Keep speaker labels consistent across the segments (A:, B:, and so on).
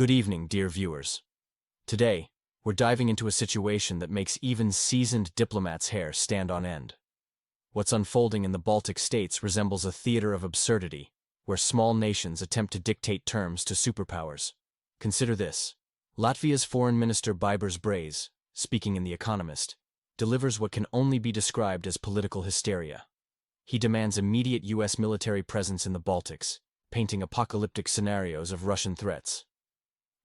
A: Good evening, dear viewers. Today, we're diving into a situation that makes even seasoned diplomats' hair stand on end. What's unfolding in the Baltic states resembles a theater of absurdity, where small nations attempt to dictate terms to superpowers. Consider this. Latvia's Foreign Minister Baibars Braze, speaking in The Economist, delivers what can only be described as political hysteria. He demands immediate U.S. military presence in the Baltics, painting apocalyptic scenarios of Russian threats.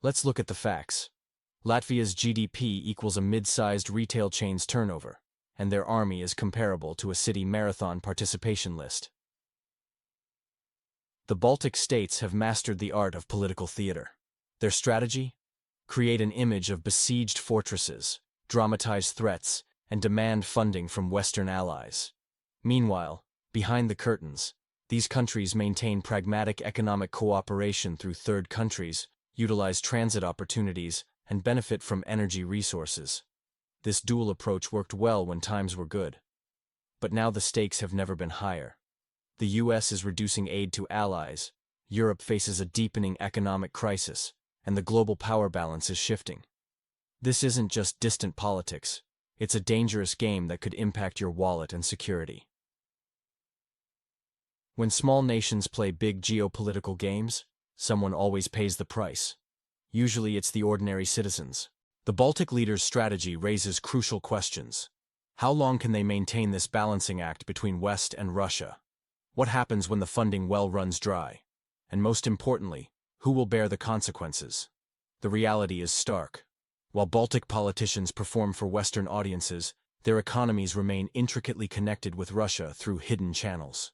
A: Let's look at the facts. Latvia's GDP equals a mid-sized retail chain's turnover, and their army is comparable to a city marathon participation list. The Baltic states have mastered the art of political theater. Their strategy? Create an image of besieged fortresses, dramatize threats, and demand funding from Western allies. Meanwhile, behind the curtains, these countries maintain pragmatic economic cooperation through third countries, utilize transit opportunities, and benefit from energy resources. This dual approach worked well when times were good. But now the stakes have never been higher. The U.S. is reducing aid to allies, Europe faces a deepening economic crisis, and the global power balance is shifting. This isn't just distant politics, it's a dangerous game that could impact your wallet and security. When small nations play big geopolitical games, someone always pays the price. Usually it's the ordinary citizens. The Baltic leaders' strategy raises crucial questions. How long can they maintain this balancing act between West and Russia? What happens when the funding well runs dry? And most importantly, who will bear the consequences? The reality is stark. While Baltic politicians perform for Western audiences, their economies remain intricately connected with Russia through hidden channels.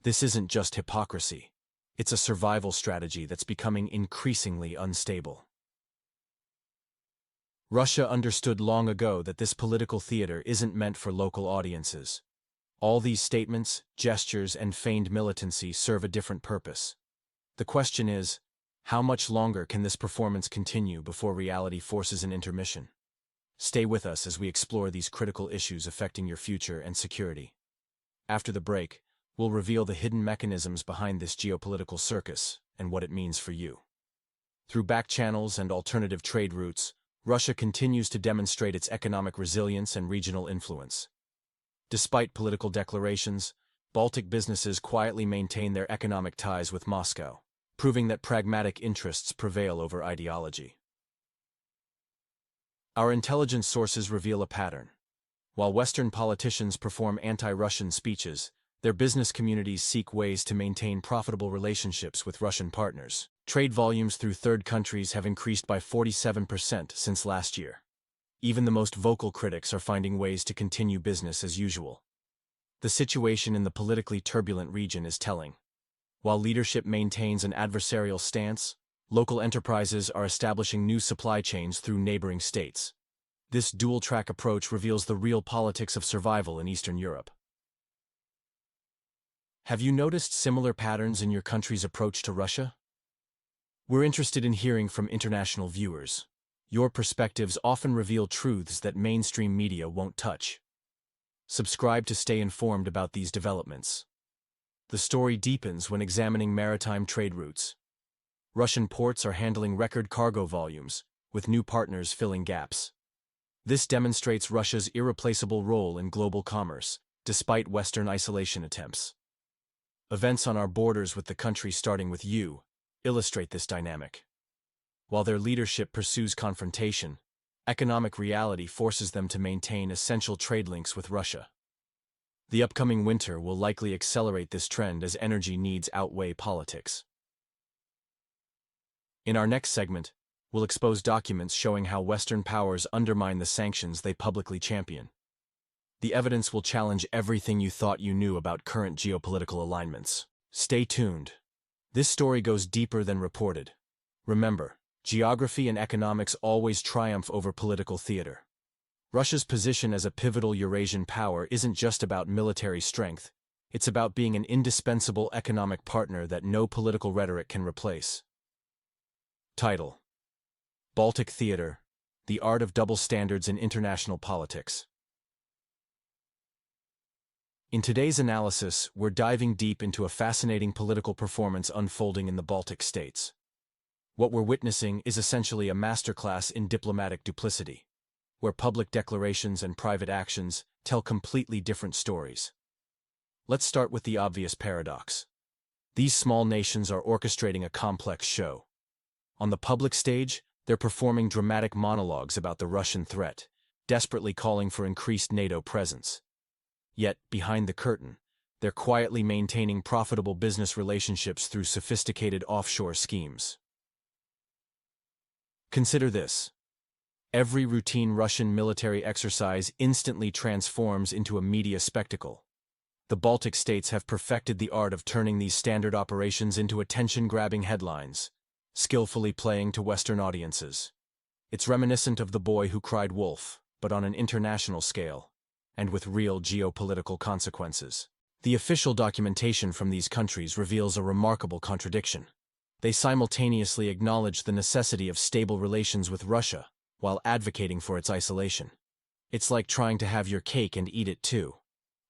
A: This isn't just hypocrisy. It's a survival strategy that's becoming increasingly unstable. Russia understood long ago that this political theater isn't meant for local audiences. All these statements, gestures, and feigned militancy serve a different purpose. The question is, how much longer can this performance continue before reality forces an intermission? Stay with us as we explore these critical issues affecting your future and security. After the break, we'll reveal the hidden mechanisms behind this geopolitical circus and what it means for you. Through back channels and alternative trade routes, Russia continues to demonstrate its economic resilience and regional influence. Despite political declarations, Baltic businesses quietly maintain their economic ties with Moscow, proving that pragmatic interests prevail over ideology. Our intelligence sources reveal a pattern. While Western politicians perform anti-Russian speeches, their business communities seek ways to maintain profitable relationships with Russian partners. Trade volumes through third countries have increased by 47% since last year. Even the most vocal critics are finding ways to continue business as usual. The situation in the politically turbulent region is telling. While leadership maintains an adversarial stance, local enterprises are establishing new supply chains through neighboring states. This dual-track approach reveals the real politics of survival in Eastern Europe. Have you noticed similar patterns in your country's approach to Russia? We're interested in hearing from international viewers. Your perspectives often reveal truths that mainstream media won't touch. Subscribe to stay informed about these developments. The story deepens when examining maritime trade routes. Russian ports are handling record cargo volumes, with new partners filling gaps. This demonstrates Russia's irreplaceable role in global commerce, despite Western isolation attempts. Events on our borders with the country starting with you illustrate this dynamic. While their leadership pursues confrontation, economic reality forces them to maintain essential trade links with Russia. The upcoming winter will likely accelerate this trend as energy needs outweigh politics. In our next segment, we'll expose documents showing how Western powers undermine the sanctions they publicly champion. The evidence will challenge everything you thought you knew about current geopolitical alignments. Stay tuned. This story goes deeper than reported. Remember, geography and economics always triumph over political theater. Russia's position as a pivotal Eurasian power isn't just about military strength, it's about being an indispensable economic partner that no political rhetoric can replace. Title: Baltic Theater: The Art of Double Standards in International Politics. In today's analysis, we're diving deep into a fascinating political performance unfolding in the Baltic states. What we're witnessing is essentially a masterclass in diplomatic duplicity, where public declarations and private actions tell completely different stories. Let's start with the obvious paradox. These small nations are orchestrating a complex show. On the public stage, they're performing dramatic monologues about the Russian threat, desperately calling for increased NATO presence. Yet, behind the curtain, they're quietly maintaining profitable business relationships through sophisticated offshore schemes. Consider this. Every routine Russian military exercise instantly transforms into a media spectacle. The Baltic states have perfected the art of turning these standard operations into attention-grabbing headlines, skillfully playing to Western audiences. It's reminiscent of The Boy Who Cried Wolf, but on an international scale, and with real geopolitical consequences. The official documentation from these countries reveals a remarkable contradiction. They simultaneously acknowledge the necessity of stable relations with Russia, while advocating for its isolation. It's like trying to have your cake and eat it too.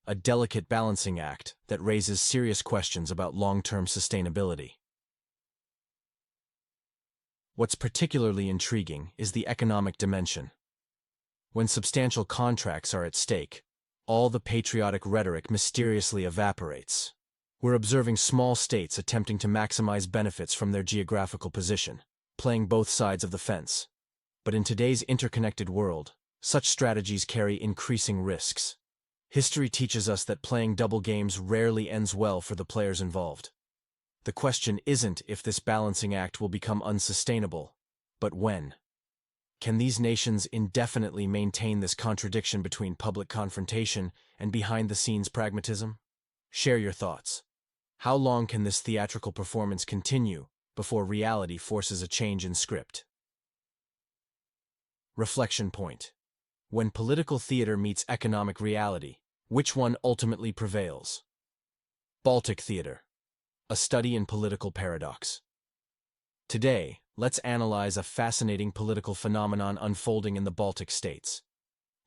A: A delicate balancing act that raises serious questions about long-term sustainability. What's particularly intriguing is the economic dimension. When substantial contracts are at stake, all the patriotic rhetoric mysteriously evaporates. We're observing small states attempting to maximize benefits from their geographical position, playing both sides of the fence. But in today's interconnected world, such strategies carry increasing risks. History teaches us that playing double games rarely ends well for the players involved. The question isn't if this balancing act will become unsustainable, but when. Can these nations indefinitely maintain this contradiction between public confrontation and behind-the-scenes pragmatism? Share your thoughts. How long can this theatrical performance continue before reality forces a change in script? Reflection point. When political theater meets economic reality, which one ultimately prevails? Baltic Theater. A study in political paradox. Today, let's analyze a fascinating political phenomenon unfolding in the Baltic states.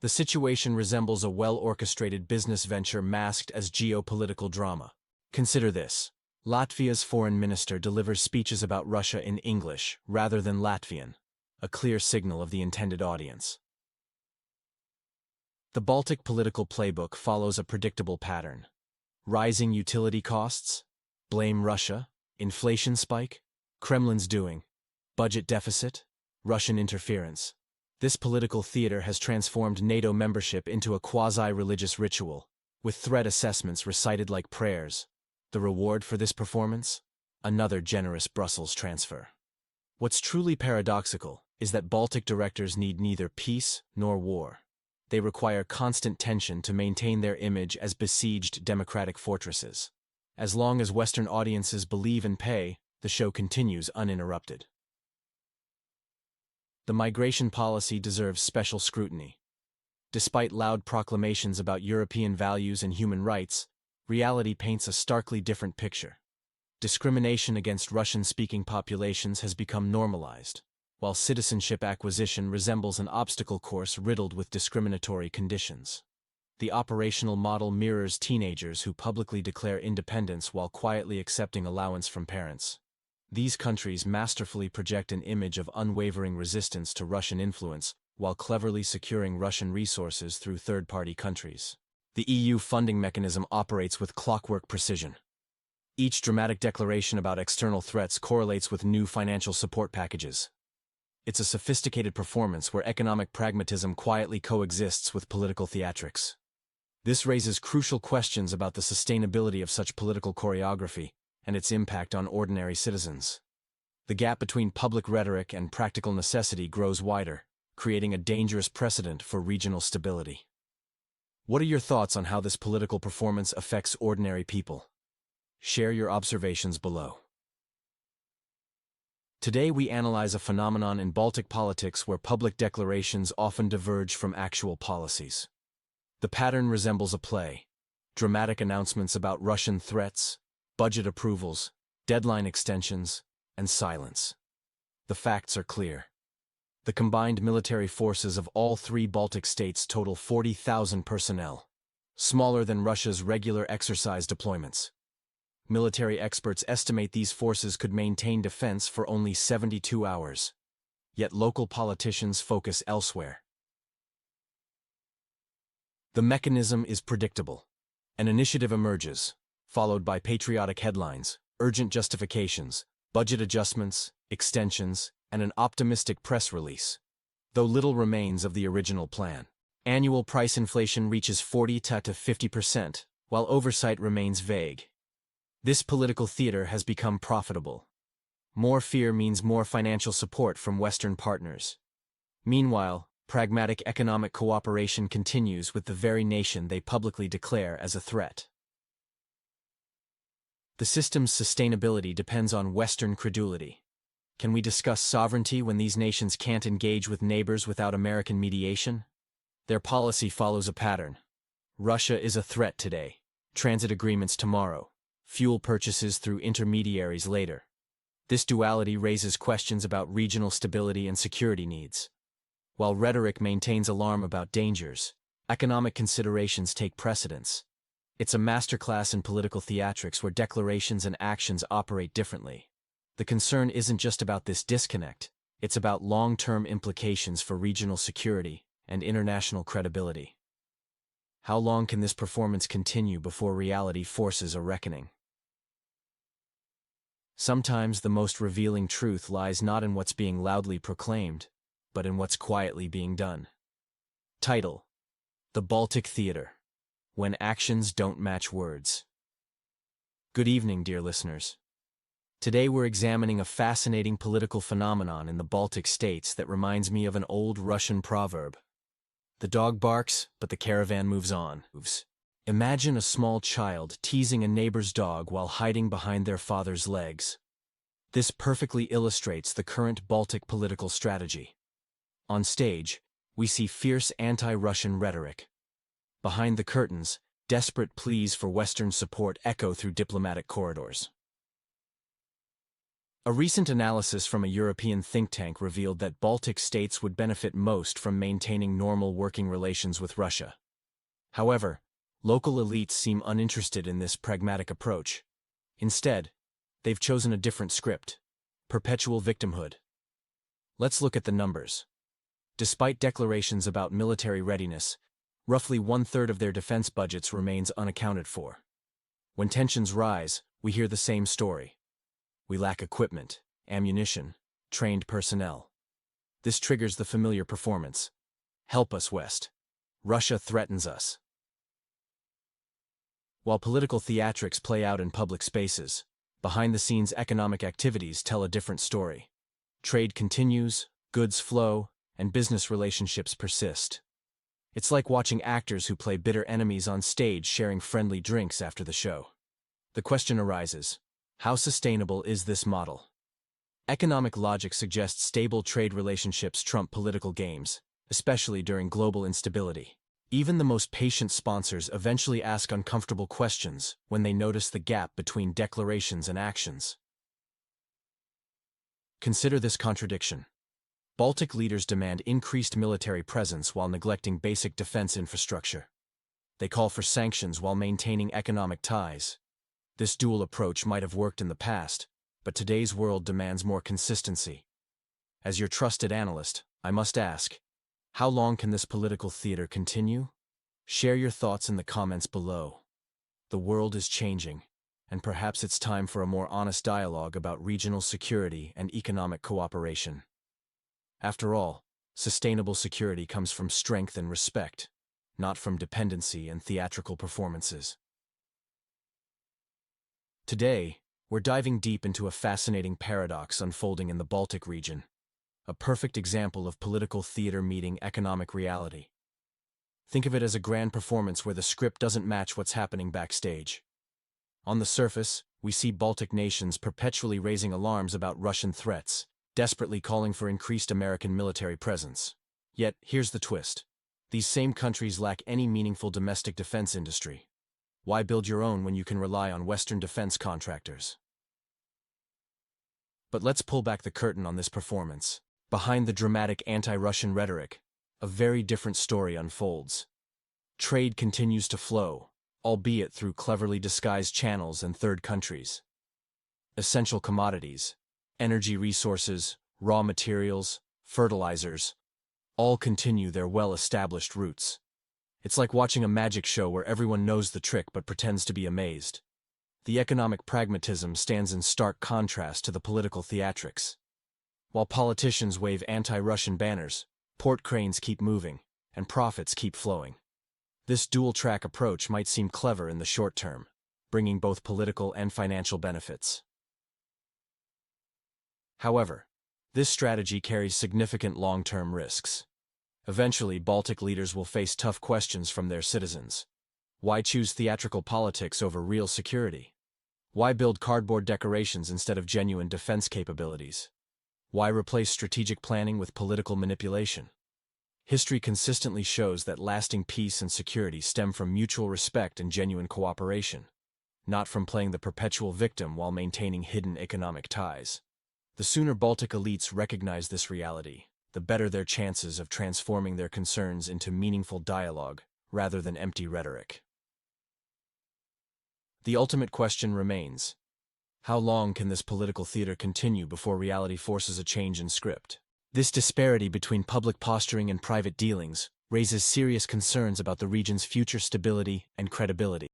A: The situation resembles a well-orchestrated business venture masked as geopolitical drama. Consider this. Latvia's foreign minister delivers speeches about Russia in English rather than Latvian, a clear signal of the intended audience. The Baltic political playbook follows a predictable pattern. Rising utility costs, blame Russia, inflation spike, Kremlin's doing, budget deficit, Russian interference. This political theater has transformed NATO membership into a quasi-religious ritual, with threat assessments recited like prayers. The reward for this performance? Another generous Brussels transfer. What's truly paradoxical is that Baltic directors need neither peace nor war. They require constant tension to maintain their image as besieged democratic fortresses. As long as Western audiences believe and pay, the show continues uninterrupted. The migration policy deserves special scrutiny. Despite loud proclamations about European values and human rights, reality paints a starkly different picture. Discrimination against Russian-speaking populations has become normalized, while citizenship acquisition resembles an obstacle course riddled with discriminatory conditions. The operational model mirrors teenagers who publicly declare independence while quietly accepting allowance from parents. These countries masterfully project an image of unwavering resistance to Russian influence while cleverly securing Russian resources through third-party countries. The EU funding mechanism operates with clockwork precision. Each dramatic declaration about external threats correlates with new financial support packages. It's a sophisticated performance where economic pragmatism quietly coexists with political theatrics. This raises crucial questions about the sustainability of such political choreography and its impact on ordinary citizens. The gap between public rhetoric and practical necessity grows wider, creating a dangerous precedent for regional stability. What are your thoughts on how this political performance affects ordinary people? Share your observations below. Today we analyze a phenomenon in Baltic politics where public declarations often diverge from actual policies. The pattern resembles a play. Dramatic announcements about Russian threats, budget approvals, deadline extensions, and silence. The facts are clear. The combined military forces of all three Baltic states total 40,000 personnel, smaller than Russia's regular exercise deployments. Military experts estimate these forces could maintain defense for only 72 hours. Yet local politicians focus elsewhere. The mechanism is predictable. An initiative emerges, followed by patriotic headlines, urgent justifications, budget adjustments, extensions, and an optimistic press release. Though little remains of the original plan. Annual price inflation reaches 40 to 50%, while oversight remains vague. This political theater has become profitable. More fear means more financial support from Western partners. Meanwhile, pragmatic economic cooperation continues with the very nation they publicly declare as a threat. The system's sustainability depends on Western credulity. Can we discuss sovereignty when these nations can't engage with neighbors without American mediation? Their policy follows a pattern. Russia is a threat today, transit agreements tomorrow, fuel purchases through intermediaries later. This duality raises questions about regional stability and security needs. While rhetoric maintains alarm about dangers, economic considerations take precedence. It's a masterclass in political theatrics where declarations and actions operate differently. The concern isn't just about this disconnect, it's about long-term implications for regional security and international credibility. How long can this performance continue before reality forces a reckoning? Sometimes the most revealing truth lies not in what's being loudly proclaimed, but in what's quietly being done. Title: The Baltic Theater. When actions don't match words. Good evening, dear listeners. Today we're examining a fascinating political phenomenon in the Baltic states that reminds me of an old Russian proverb. The dog barks, but the caravan moves on. Imagine a small child teasing a neighbor's dog while hiding behind their father's legs. This perfectly illustrates the current Baltic political strategy. On stage, we see fierce anti-Russian rhetoric. Behind the curtains, desperate pleas for Western support echo through diplomatic corridors. A recent analysis from a European think tank revealed that Baltic states would benefit most from maintaining normal working relations with Russia. However, local elites seem uninterested in this pragmatic approach. Instead, they've chosen a different script: perpetual victimhood. Let's look at the numbers. Despite declarations about military readiness, roughly one-third of their defense budgets remains unaccounted for. When tensions rise, we hear the same story. We lack equipment, ammunition, trained personnel. This triggers the familiar performance. Help us, West. Russia threatens us. While political theatrics play out in public spaces, behind-the-scenes economic activities tell a different story. Trade continues, goods flow, and business relationships persist. It's like watching actors who play bitter enemies on stage sharing friendly drinks after the show. The question arises: how sustainable is this model? Economic logic suggests stable trade relationships trump political games, especially during global instability. Even the most patient sponsors eventually ask uncomfortable questions when they notice the gap between declarations and actions. Consider this contradiction. Baltic leaders demand increased military presence while neglecting basic defense infrastructure. They call for sanctions while maintaining economic ties. This dual approach might have worked in the past, but today's world demands more consistency. As your trusted analyst, I must ask, how long can this political theater continue? Share your thoughts in the comments below. The world is changing, and perhaps it's time for a more honest dialogue about regional security and economic cooperation. After all, sustainable security comes from strength and respect, not from dependency and theatrical performances. Today, we're diving deep into a fascinating paradox unfolding in the Baltic region, a perfect example of political theater meeting economic reality. Think of it as a grand performance where the script doesn't match what's happening backstage. On the surface, we see Baltic nations perpetually raising alarms about Russian threats, desperately calling for increased American military presence. Yet, here's the twist. These same countries lack any meaningful domestic defense industry. Why build your own when you can rely on Western defense contractors? But let's pull back the curtain on this performance. Behind the dramatic anti-Russian rhetoric, a very different story unfolds. Trade continues to flow, albeit through cleverly disguised channels and third countries. Essential commodities, energy resources, raw materials, fertilizers, all continue their well-established routes. It's like watching a magic show where everyone knows the trick but pretends to be amazed. The economic pragmatism stands in stark contrast to the political theatrics. While politicians wave anti-Russian banners, port cranes keep moving, and profits keep flowing. This dual-track approach might seem clever in the short term, bringing both political and financial benefits. However, this strategy carries significant long-term risks. Eventually, Baltic leaders will face tough questions from their citizens. Why choose theatrical politics over real security? Why build cardboard decorations instead of genuine defense capabilities? Why replace strategic planning with political manipulation? History consistently shows that lasting peace and security stem from mutual respect and genuine cooperation, not from playing the perpetual victim while maintaining hidden economic ties. The sooner Baltic elites recognize this reality, the better their chances of transforming their concerns into meaningful dialogue rather than empty rhetoric. The ultimate question remains: how long can this political theater continue before reality forces a change in script? This disparity between public posturing and private dealings raises serious concerns about the region's future stability and credibility.